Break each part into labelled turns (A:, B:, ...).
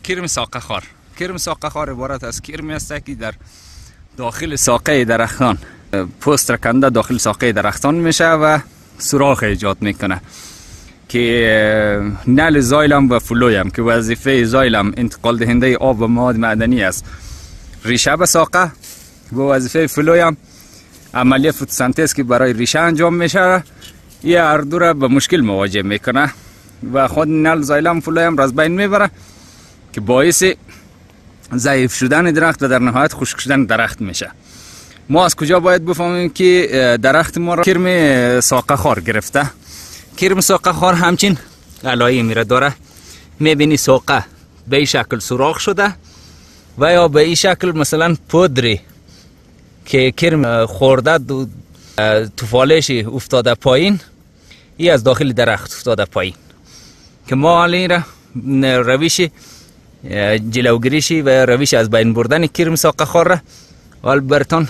A: کرم ساقه خار. کرم ساقه خار عبارت از کرمی است که در داخل ساقه درختان پوست رکنده داخل ساقه درختان میشه و سوراخ ایجاد میکنه که نل زایلم و فلویم که وظیفه زایلم انتقال دهنده آب و مواد معدنی است ریشه به ساقه و وظیفه فلویم عملیه فتوسنتز که برای ریشه انجام میشه. یه هر دو را به مشکل مواجه میکنه و خود نل زایلم فلویم را از بین میبره که باعث ضعیف شدن درخت و در نهایت خشک شدن درخت میشه. ما از کجا باید بفهمیم که درخت ما را کرم ساقه خار گرفته؟ کرم ساقه خار همچین علایمی میره داره. میبینی ساقه به این شکل سوراخ شده و یا به این شکل مثلا پودری که کرم خورده توفالش افتاده پایین، این از داخل درخت افتاده پایین که ما حالا را روش جلوگیریشی و روش از بین بردن کرم ساقه خار را حال براتون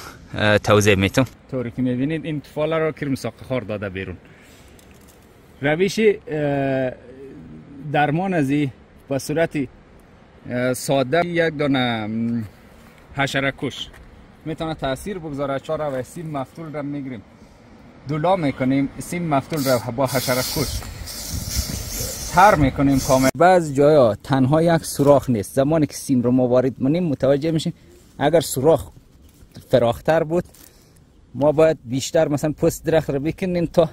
A: توضیح میتونم. طوری که میبینید این توفاله را کرم ساقه خار داده بیرون. روش درمان از این به صورت ساده یک دانه حشره کش میتونه تاثیر بگذاره. چاره و سیم مفتول را میگیریم دولا میکنیم، سیم مفتول را با حشره کش تر میکنیم کامل. بعض جایا تنها یک سوراخ نیست، زمانی که سیم رو ما وارد کنیم متوجه میشیم اگر سوراخ فراختر بود ما باید بیشتر مثلا پوست درخت رو بکنیم تا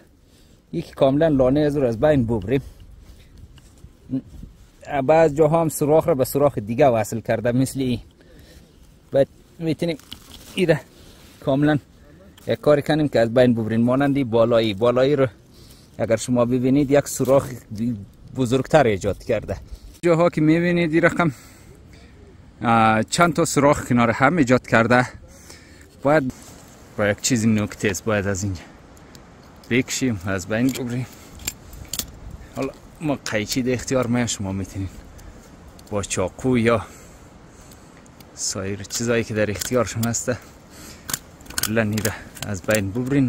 A: یکی کاملا لانه از رو از بین ببریم. بعض جاها هم سوراخ رو به سوراخ دیگه وصل کرده مثل این. باید میتونیم این کاملا یک کاری کنیم که از بین ببریم. مانندی بالایی رو اگر شما ببینید یک سوراخ بزرگتر ایجاد کرده. جاها که میبینید این رقم چند تا سوراخ کنار هم ایجاد کرده، باید با یک چیز نکته است باید از اینجا بکشیم از بین ببریم. حالا ما قیچی ده اختیار ما، شما میتونید با چاقو یا سایر چیزایی که در اختیار شما هسته کلا از بین ببرین.